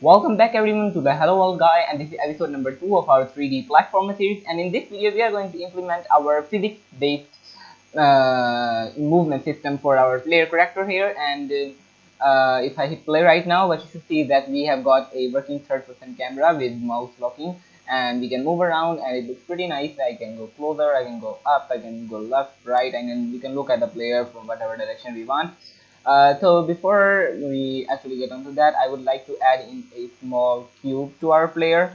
Welcome back everyone to the Hello World Guy, and this is episode number 2 of our 3D platformer series. And in this video we are going to implement our physics based movement system for our player character here. And if I hit play right now, what you should see is that we have got a working third person camera with mouse locking, and we can move around and it looks pretty nice. I can go closer, I can go up, I can go left, right, and then we can look at the player from whatever direction we want. So before we actually get onto that, I would like to add in a small cube to our player.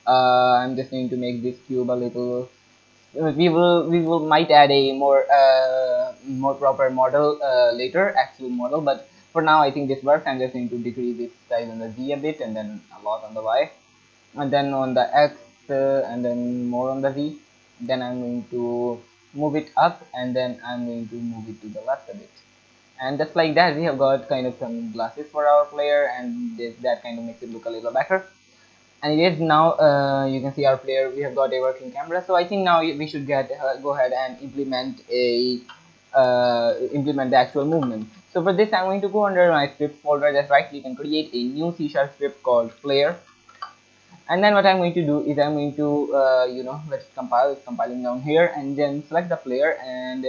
I'm just going to make this cube a little. We will might add a more proper model later, actual model. But for now, I think this works. I'm just going to decrease its size on the Z a bit, and then a lot on the Y, and then on the X, and then more on the Z. Then I'm going to move it up, and then I'm going to move it to the left a bit. And just like that, we have got kind of some glasses for our player, and that kind of makes it look a little better. And it is now, you can see our player, we have got a working camera. So I think now we should go ahead and implement the actual movement. So for this, I'm going to go under my script folder, just right click and create a new C# script called player. And then what I'm going to do is I'm going to let's compile. It's compiling down here, and then select the player. And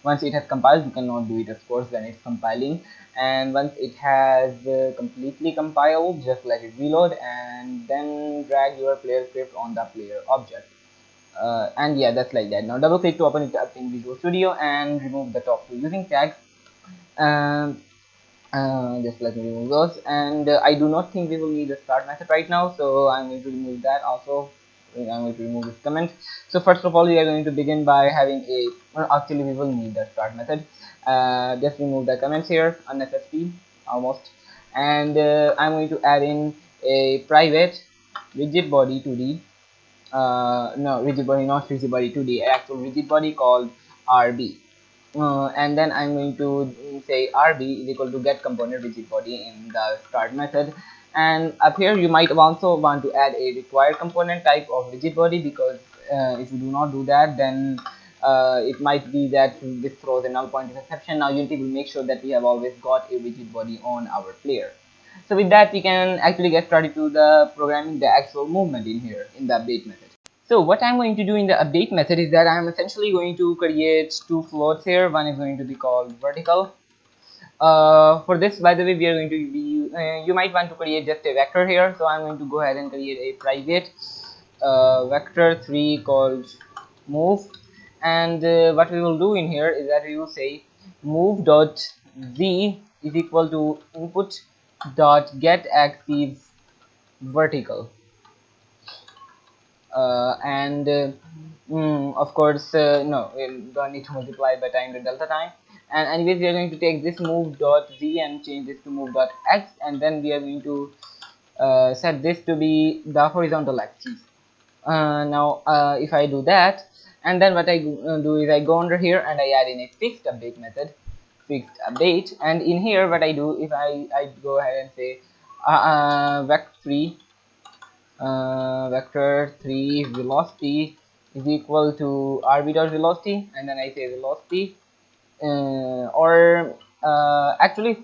once it has compiled, you cannot do it of course when it's compiling. And once it has completely compiled, just let it reload, and then drag your player script on the player object. And yeah, that's like that. Now double click to open it up in Visual Studio and remove the top two using tags. um, just let me remove those. And I do not think we will need a start method right now, so I'm going to remove that also. I'm going to remove this comment. So first of all, we are going to begin by having a, well, actually we will need the start method. Just remove the comments here, unnecessary almost. And I'm going to add in a private rigid body 2D, no, rigid body, not rigid body 2D, actual rigid body called RB. And then I'm going to say RB is equal to get component rigid body in the start method. And up here you might also want to add a required component type of rigid body, because if you do not do that, then it might be that this throws a null pointer exception. Now Unity will make sure that we have always got a rigid body on our player. So with that, we can actually get started to the programming the actual movement in here in the update method. So what I'm going to do in the update method is that I'm essentially going to create two floats here. One is going to be called vertical. For this, by the way, we are going to be, you might want to create just a vector here. So I'm going to go ahead and create a private vector 3 called move. And what we will do in here is that we will say move dot z is equal to input dot get axis vertical. And of course, no, we don't need to multiply by time to delta time. And anyways, we are going to take this move dot z and change this to move dot x, and then we are going to set this to be the horizontal axis. Now if I do that, and then what I do is I go under here and I add in a fixed update method, fixed update. And in here what I do is I go ahead and say vector 3 velocity is equal to rb dot velocity, and then I say velocity, or actually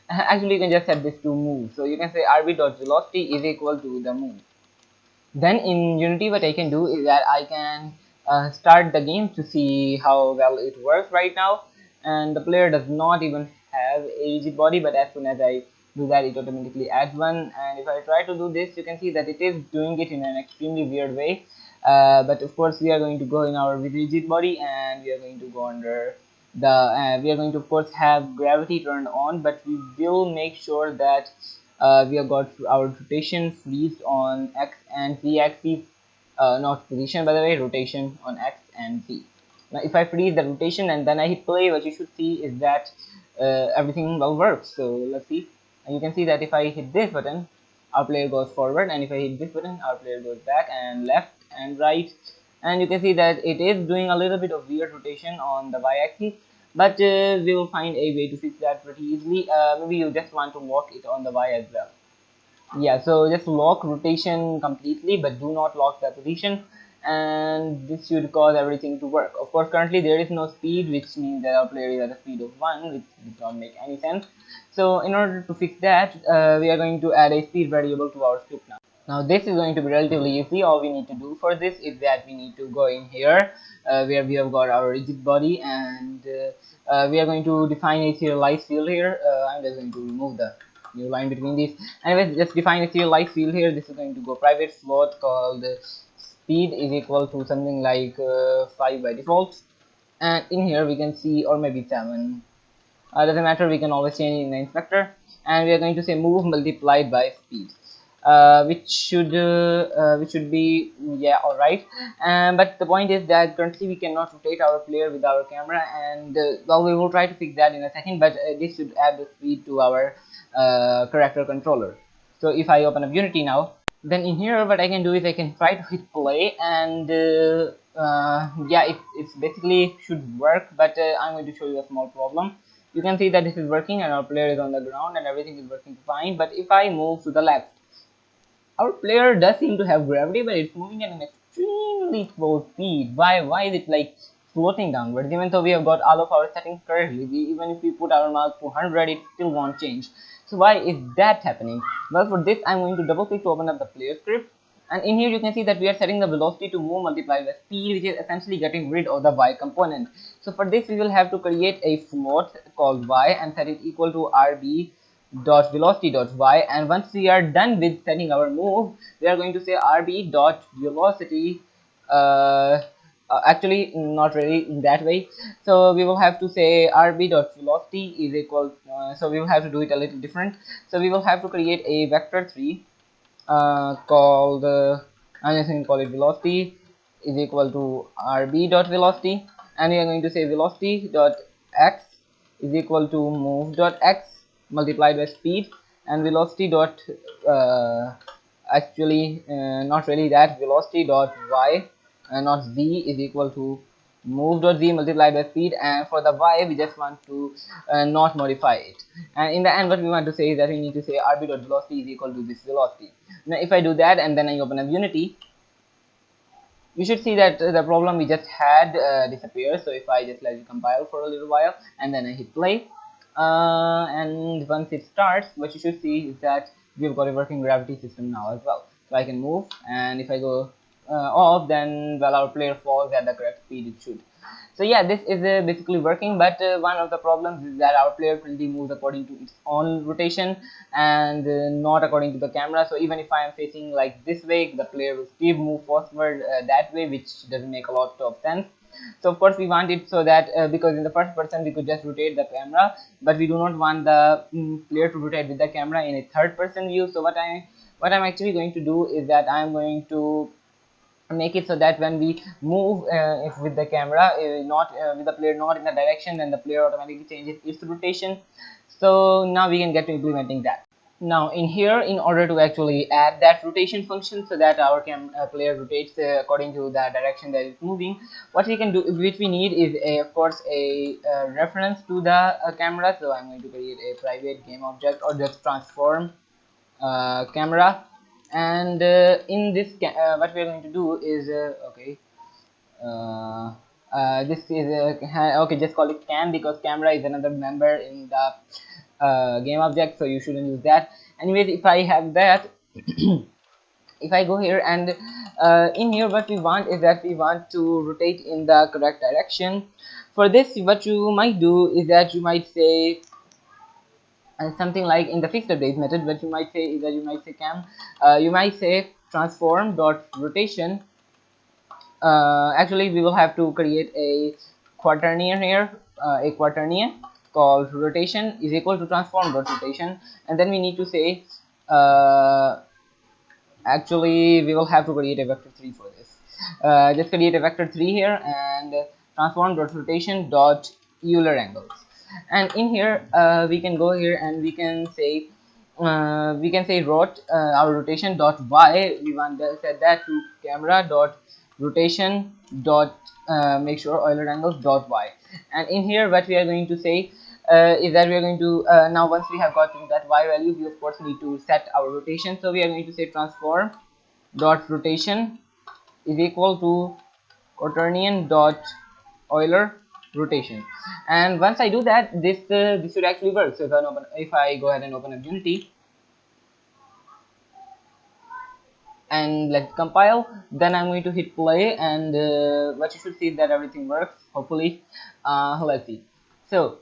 actually you can just set this to move. So you can say rb dot velocity is equal to the move. Then in Unity, what I can do is that I can start the game to see how well it works right now. And the player does not even have a rigid body, but as soon as I do that, it automatically adds one. And if I try to do this, you can see that it is doing it in an extremely weird way. But of course we are going to go in our rigid body, and we are going to go under the we are going to of course have gravity turned on, but we will make sure that we have got our rotation freeze on x and z axis, not position by the way, rotation on x and z. Now if I freeze the rotation and then I hit play, what you should see is that everything well works. So let's see, and you can see that if I hit this button, our player goes forward, and if I hit this button, our player goes back and left and right. And you can see that it is doing a little bit of weird rotation on the y-axis, but we will find a way to fix that pretty easily. Maybe you just want to lock it on the y as well. Yeah, so just lock rotation completely, but do not lock the position. and this should cause everything to work. Of course, currently there is no speed, which means that our player is at a speed of 1, which does not make any sense. So in order to fix that, we are going to add a speed variable to our script now. Now this is going to be relatively easy. All we need to do for this is that we need to go in here where we have got our rigid body, and we are going to define a serialized field here. I'm just going to remove the new line between these. Anyways, just define a serialized field here. This is going to go private float called speed is equal to something like 5 by default, and in here we can see, or maybe 7, doesn't matter, we can always change in the inspector, and we are going to say move multiplied by speed, which should be, yeah, all right. But the point is that currently we cannot rotate our player with our camera, and well, we will try to fix that in a second, but this should add the speed to our character controller. So if I open up Unity now, then in here what I can do is I can try to hit play, and yeah, it's basically should work, but I'm going to show you a small problem. You can see that this is working and our player is on the ground and everything is working fine, but if I move to the left, our player does seem to have gravity, but it's moving at an extremely slow speed. Why is it like floating downwards? Even though we have got all of our settings correctly, even if we put our mouse to 100, it still won't change. So why is that happening? Well, for this I'm going to double click to open up the player script, and in here you can see that we are setting the velocity to move multiplied by speed, which is essentially getting rid of the y component. So for this we will have to create a float called y and set it equal to rb dot velocity dot y, and once we are done with setting our move, we are going to say rb dot velocity, actually not really in that way. So we will have to say rb dot velocity is equal, so we will have to do it a little different. So we will have to create a vector 3 called I'm just going to call it velocity is equal to rb dot velocity, and we are going to say velocity dot x is equal to move dot x multiplied by speed, and velocity dot actually not really that, velocity dot y not z is equal to move dot z multiplied by speed, and for the y we just want to not modify it, and in the end what we want to say is that we need to say rb dot velocity is equal to this velocity. Now if I do that and then I open up Unity, you should see that the problem we just had disappears. So if I just let it compile for a little while and then I hit play, and once it starts, what you should see is that we've got a working gravity system now as well. So I can move, and if I go off, then well, our player falls at the correct speed it should. So yeah, this is basically working, but one of the problems is that our player currently moves according to its own rotation and not according to the camera. So even if I am facing like this way, the player will still move forward that way, which doesn't make a lot of sense. So of course we want it so that because in the first person we could just rotate the camera, but we do not want the player to rotate with the camera in a third person view. So what I'm actually going to do is that I'm going to make it so that when we move if with the camera not with the player not in the direction, then the player automatically changes its rotation. So now we can get to implementing that. Now in here, in order to actually add that rotation function so that our player rotates according to the direction that it's moving, what we can do, which we need, is of course a reference to the camera. So I'm going to create a private game object, or just transform camera, and in this what we are going to do is okay, uh, this is okay, just call it cam, because camera is another member in the game object, so you shouldn't use that. Anyways, if I have that if I go here and in here, what we want is that we want to rotate in the correct direction. For this, what you might do is that you might say something like in the fixed update method, what you might say is that you might say cam, you might say transform dot rotation. Actually we will have to create a quaternion here, a quaternion called rotation is equal to transform dot rotation, and then we need to say actually we will have to create a vector 3 for this. Just create a vector 3 here, and transform dot rotation dot Euler angles, and in here we can go here and we can say rot our rotation dot y, we want to set that to camera dot rotation dot make sure Euler angles dot y, and in here what we are going to say is that we are going to now once we have gotten that y value, we of course need to set our rotation. So we are going to say transform dot rotation is equal to quaternion dot Euler rotation. And once I do that, this should actually work. So if I go ahead and open up Unity and let's compile, then I'm going to hit play, and what you should see is that everything works, hopefully. Let's see. So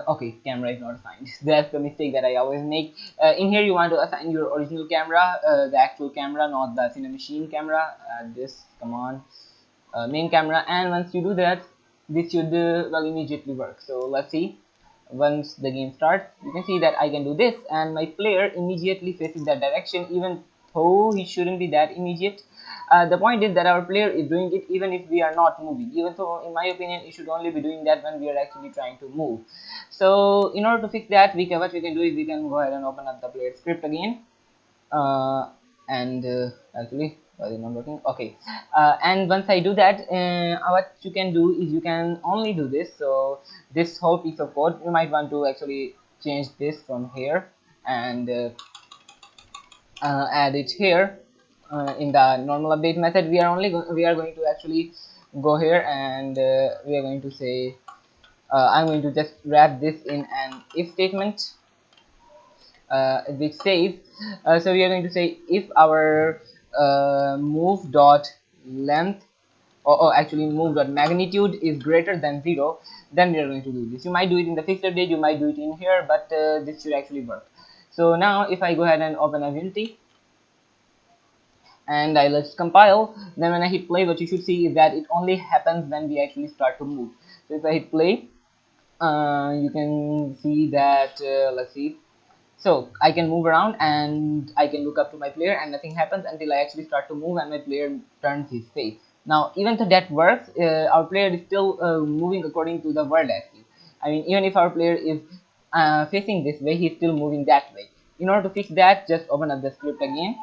okay, camera is not assigned. That's the mistake that I always make. In here you want to assign your original camera, the actual camera, not the Cinemachine camera. This, come on, main camera. And once you do that, this should well immediately work. So let's see. Once the game starts, you can see that I can do this, and my player immediately faces that direction, even though he shouldn't be that immediate. The point is that our player is doing it even if we are not moving, even though in my opinion it should only be doing that when we are actually trying to move. So in order to fix that, what we can do is we can go ahead and open up the player script again, uh, and actually why is it not working? Okay, and once I do that, what you can do is you can only do this. So this whole piece of code, you might want to actually change this from here and add it here in the normal update method. We are going to actually go here, and we are going to say I'm going to just wrap this in an if statement, which says, so we are going to say if our move dot length, or actually move dot magnitude is greater than 0, then we are going to do this. You might do it in the fixed update, you might do it in here, but this should actually work. So now if I go ahead and open a Unity and I let's compile, then when I hit play, what you should see is that it only happens when we actually start to move. So if I hit play, you can see that let's see, so I can move around and I can look up to my player and nothing happens until I actually start to move and my player turns his face. Now even though that works, our player is still moving according to the world axis. I mean, even if our player is facing this way, he's still moving that way. In order to fix that, just open up the script again.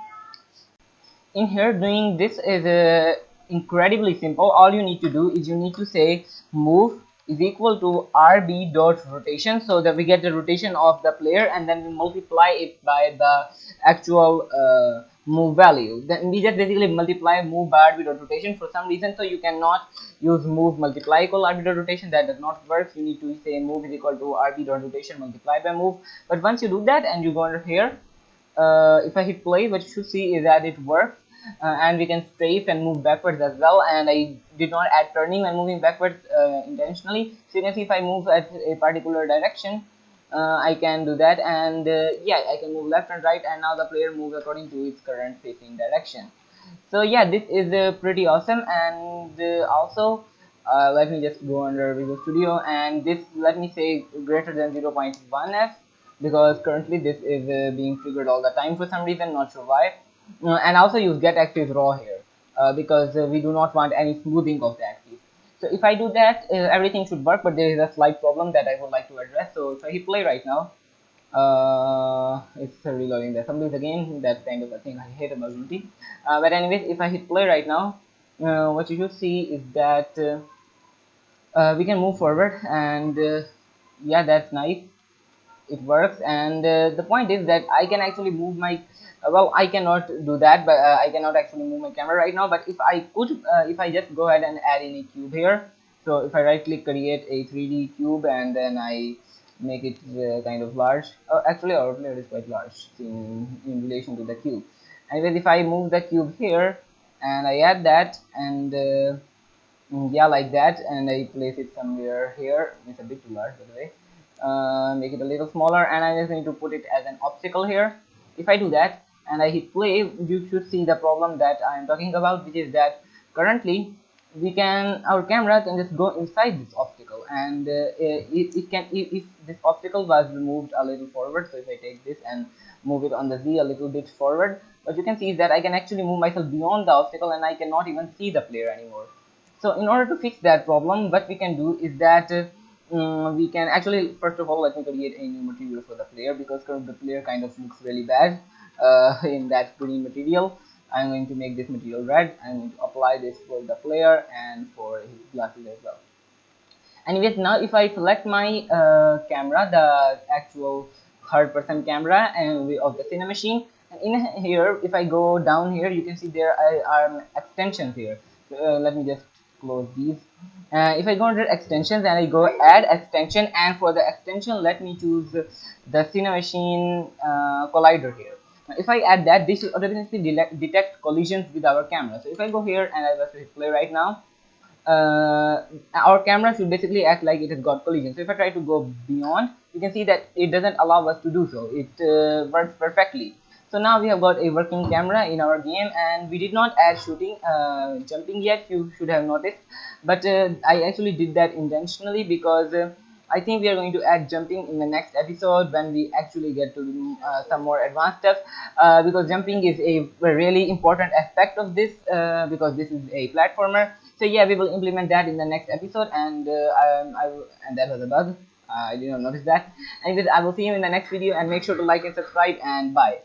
In here, doing this is incredibly simple. All you need to do is you need to say move is equal to rb dot rotation, so that we get the rotation of the player, and then we multiply it by the actual move value. Then we just basically multiply move by rb dot rotation. For some reason, so you cannot use move multiply equal rb dot rotation. That does not work. You need to say move is equal to rb dot rotation multiplied by move. But once you do that and you go under here, if I hit play, what you should see is that it works, and we can strafe and move backwards as well. And I did not add turning when moving backwards intentionally. So you can see if I move at a particular direction, I can do that, and yeah, I can move left and right, and now the player moves according to its current facing direction. So yeah, this is pretty awesome. And also let me just go under Visual Studio, and this, let me say greater than 0.1 f, because currently this is being triggered all the time for some reason, not sure why. And also use get axis raw here, because we do not want any smoothing of the axis. So if I do that, everything should work, but there is a slight problem that I would like to address. So if I hit play right now, it's reloading the assemblies again. That's kind of a thing I hate about Unity. But anyways, if I hit play right now, what you should see is that we can move forward, and yeah, that's nice, it works. And the point is that I can actually move my well, I cannot do that, but I cannot actually move my camera right now. But if I could, if I just go ahead and add in a cube here, so if I right click, create a 3D cube, and then I make it kind of large. Actually our player is quite large in relation to the cube. Anyways, if I move the cube here and I add that, and yeah, like that, and I place it somewhere here. It's a bit too large, by the way. Make it a little smaller, and I'm just going to put it as an obstacle here. If I do that and I hit play, you should see the problem that I'm talking about, which is that currently our camera can just go inside this obstacle, and it can, if this obstacle was moved a little forward. So if I take this and move it on the Z a little bit forward, what you can see is that I can actually move myself beyond the obstacle, and I cannot even see the player anymore. So in order to fix that problem, what we can do is that we can actually, first of all, let me create a new material for the player, because the player kind of looks really bad in that green material. I'm going to make this material red. I'm going to apply this for the player and for his glasses as well. Anyways, now if I select my camera, the actual third person camera and of the Cinemachine, In here, if I go down here, you can see there are extensions here. So, let me just close these. If I go under extensions and I go add extension, and for the extension let me choose the cinemachine collider here. Now, if I add that, this will automatically detect collisions with our camera. So if I go here and I will hit play right now, our camera should basically act like it has got collision. So if I try to go beyond, you can see that it doesn't allow us to do so. It works perfectly. So now we have got a working camera in our game, and we did not add shooting, jumping yet. You should have noticed, but I actually did that intentionally because I think we are going to add jumping in the next episode when we actually get to do some more advanced stuff, because jumping is a really important aspect of this, because this is a platformer. So yeah, we will implement that in the next episode, and and that was a bug. I did not notice that. Anyways, I will see you in the next video, and make sure to like and subscribe, and bye.